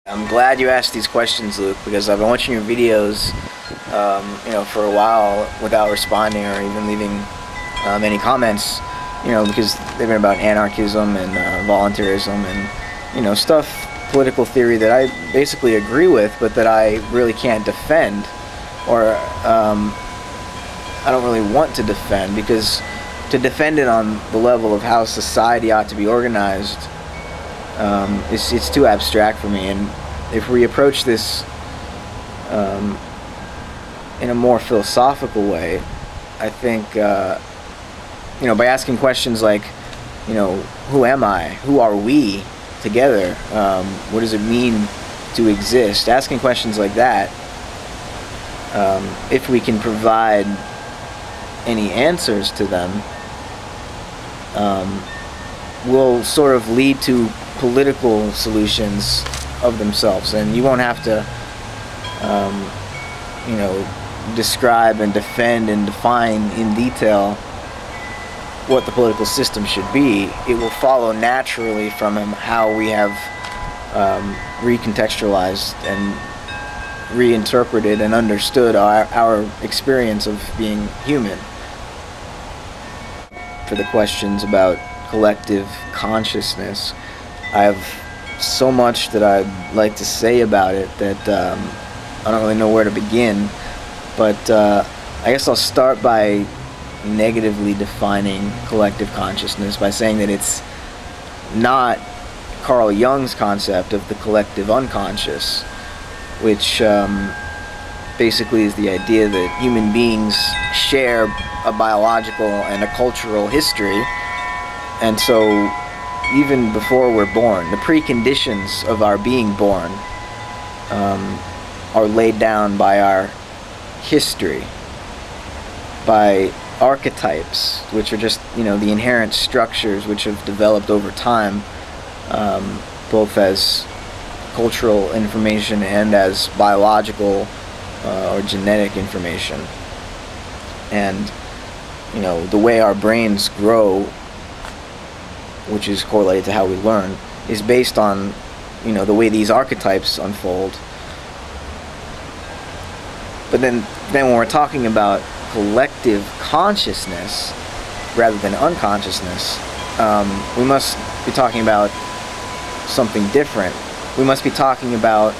I'm glad you asked these questions, Luke, because I've been watching your videos, for a while without responding or even leaving any comments, because they've been about anarchism and voluntarism and, stuff, political theory that I basically agree with, but that I really can't defend, or I don't really want to defend, because to defend it on the level of how society ought to be organized, it's too abstract for me. And if we approach this in a more philosophical way, I think by asking questions like, who am I? Who are we together? What does it mean to exist? Asking questions like that, if we can provide any answers to them, will sort of lead to political solutions of themselves, and you won't have to describe and defend and define in detail what the political system should be. It will follow naturally from how we have recontextualized and reinterpreted and understood our experience of being human. For the questions about collective consciousness, I have so much that I'd like to say about it that I don't really know where to begin, but I guess I'll start by negatively defining collective consciousness by saying that it's not Carl Jung's concept of the collective unconscious, which basically is the idea that human beings share a biological and a cultural history, and so even before we're born, the preconditions of our being born are laid down by our history, by archetypes, which are just the inherent structures which have developed over time, both as cultural information and as biological or genetic information. And the way our brains grow, which is correlated to how we learn, is based on the way these archetypes unfold. But then when we're talking about collective consciousness rather than unconsciousness, we must be talking about something different. We must be talking about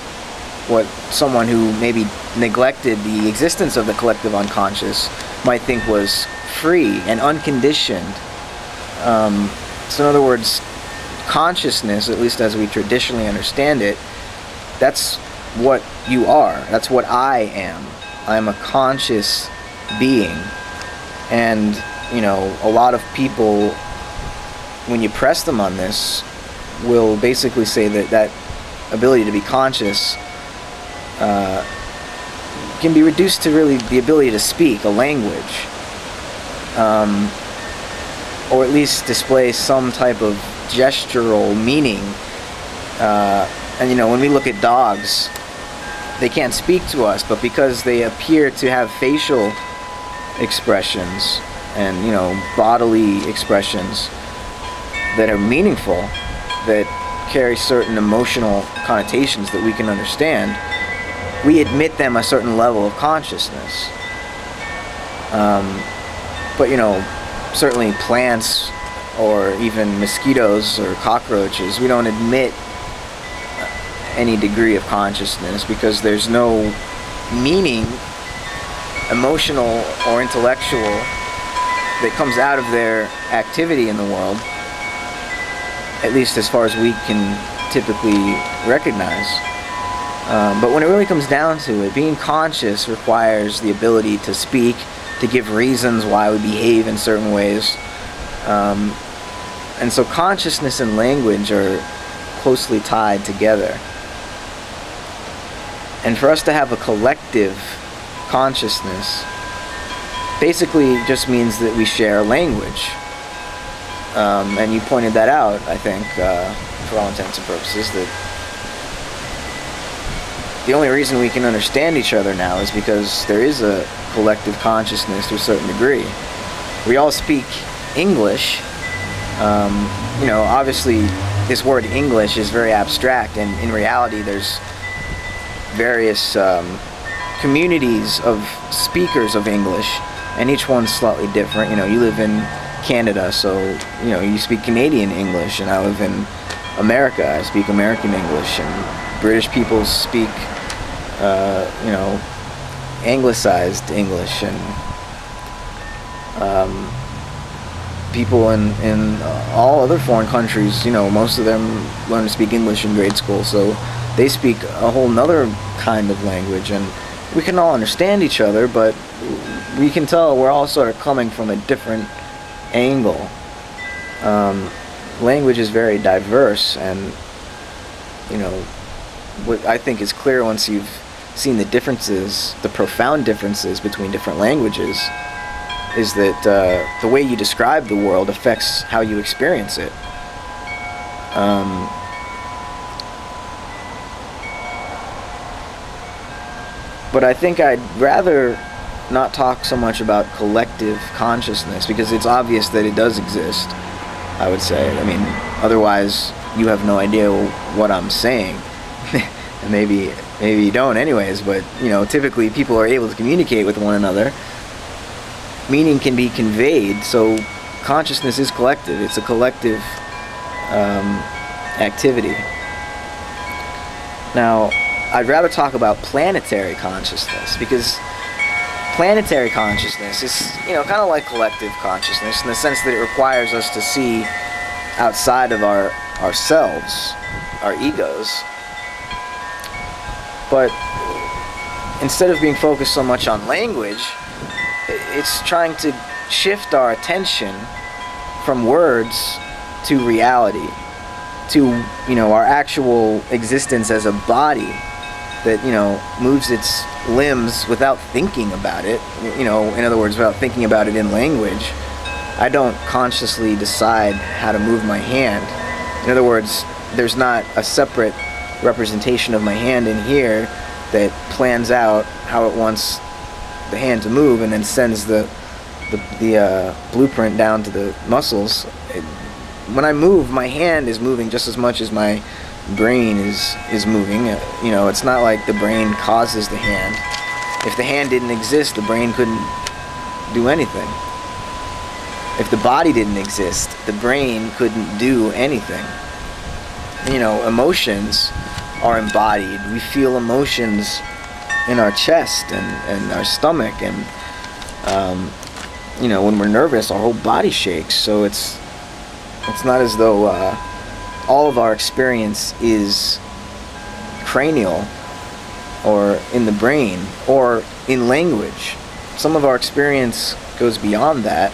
what someone who maybe neglected the existence of the collective unconscious might think was free and unconditioned. So in other words, consciousness, at least as we traditionally understand it, that's what you are. That's what I am. I am a conscious being. And, a lot of people, when you press them on this, will basically say that that ability to be conscious can be reduced to really the ability to speak a language, or at least display some type of gestural meaning. And when we look at dogs, they can't speak to us, but because they appear to have facial expressions and bodily expressions that are meaningful, that carry certain emotional connotations that we can understand, we admit them a certain level of consciousness. But certainly plants or even mosquitoes or cockroaches, we don't admit any degree of consciousness because there's no meaning, emotional or intellectual, that comes out of their activity in the world, at least as far as we can typically recognize. But when it really comes down to it, being conscious requires the ability to speak, to give reasons why we behave in certain ways. And so consciousness and language are closely tied together. And for us to have a collective consciousness basically just means that we share language. And you pointed that out, I think, for all intents and purposes, that the only reason we can understand each other now is because there is a collective consciousness to a certain degree. We all speak English. Obviously this word English is very abstract, and in reality there's various communities of speakers of English, and each one's slightly different. You know, you live in Canada, so you know, you speak Canadian English, and I live in America, I speak American English, and British people speak you know, anglicized English, and people in all other foreign countries, you know, most of them learn to speak English in grade school, so they speak a whole nother kind of language, and we can all understand each other, but we can tell we're all sort of coming from a different angle. Language is very diverse, and you know, what I think is clear once you've seen the differences, the profound differences between different languages, is that the way you describe the world affects how you experience it. But I think I'd rather not talk so much about collective consciousness, because it's obvious that it does exist, I would say. I mean, otherwise you have no idea what I'm saying. And maybe you don't anyways, but you know, typically people are able to communicate with one another. Meaning can be conveyed, so consciousness is collective. It's a collective activity. Now, I'd rather talk about planetary consciousness, because planetary consciousness is, you know, kind of like collective consciousness in the sense that it requires us to see outside of ourselves, our egos. But instead of being focused so much on language, it's trying to shift our attention from words to reality, to, you know, our actual existence as a body that, you know, moves its limbs without thinking about it. You know, in other words, without thinking about it in language. I don't consciously decide how to move my hand. In other words, there's not a separate representation of my hand in here that plans out how it wants the hand to move and then sends the blueprint down to the muscles. When I move, my hand is moving just as much as my brain is moving. You know, it's not like the brain causes the hand. If the hand didn't exist, the brain couldn't do anything. If the body didn't exist, the brain couldn't do anything. You know, emotions are embodied. We feel emotions in our chest and our stomach, and you know, when we're nervous, our whole body shakes. So it's not as though all of our experience is cranial or in the brain or in language. Some of our experience goes beyond that.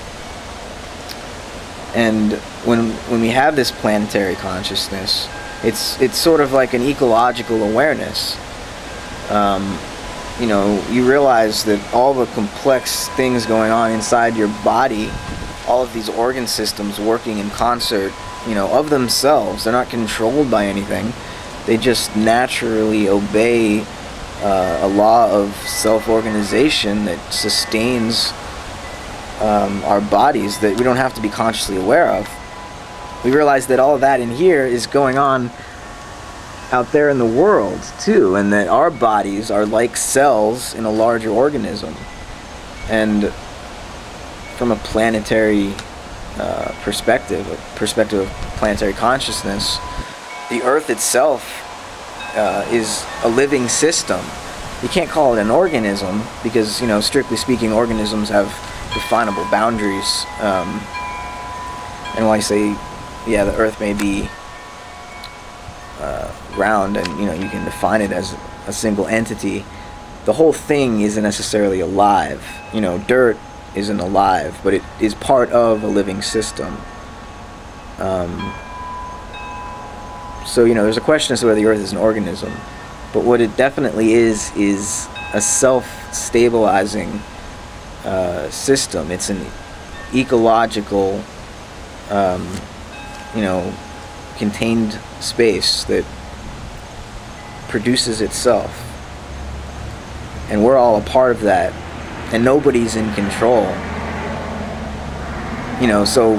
And when we have this planetary consciousness, it's sort of like an ecological awareness. You know, you realize that all the complex things going on inside your body, all of these organ systems working in concert, you know, of themselves, they're not controlled by anything. They just naturally obey a law of self-organization that sustains our bodies, that we don't have to be consciously aware of. We realize that all of that in here is going on out there in the world too, and that our bodies are like cells in a larger organism. And from a planetary perspective, a perspective of planetary consciousness, the Earth itself is a living system. You can't call it an organism because, you know, strictly speaking, organisms have definable boundaries. And when I say, yeah, the Earth may be round, and you know, you can define it as a single entity, the whole thing isn't necessarily alive. You know, dirt isn't alive, but it is part of a living system. So, you know, there's a question as to whether the Earth is an organism, but what it definitely is a self-stabilizing system. It's an ecological, you know, contained space that produces itself, and we're all a part of that, and nobody's in control. You know, so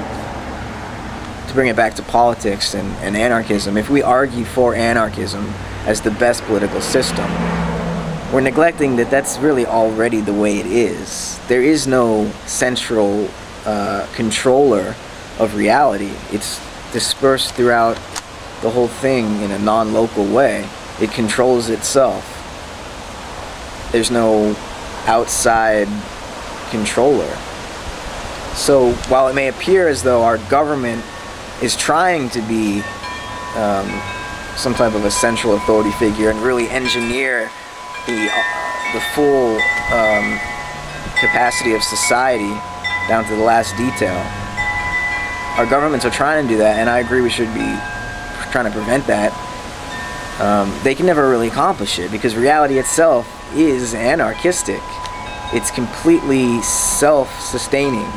to bring it back to politics and anarchism, if we argue for anarchism as the best political system, we're neglecting that that's really already the way it is. There is no central controller of reality. It's dispersed throughout the whole thing in a non-local way. It controls itself. There's no outside controller. So while it may appear as though our government is trying to be some type of a central authority figure and really engineer the full capacity of society down to the last detail, our governments are trying to do that, and I agree we should be trying to prevent that. They can never really accomplish it because reality itself is anarchistic. It's completely self-sustaining.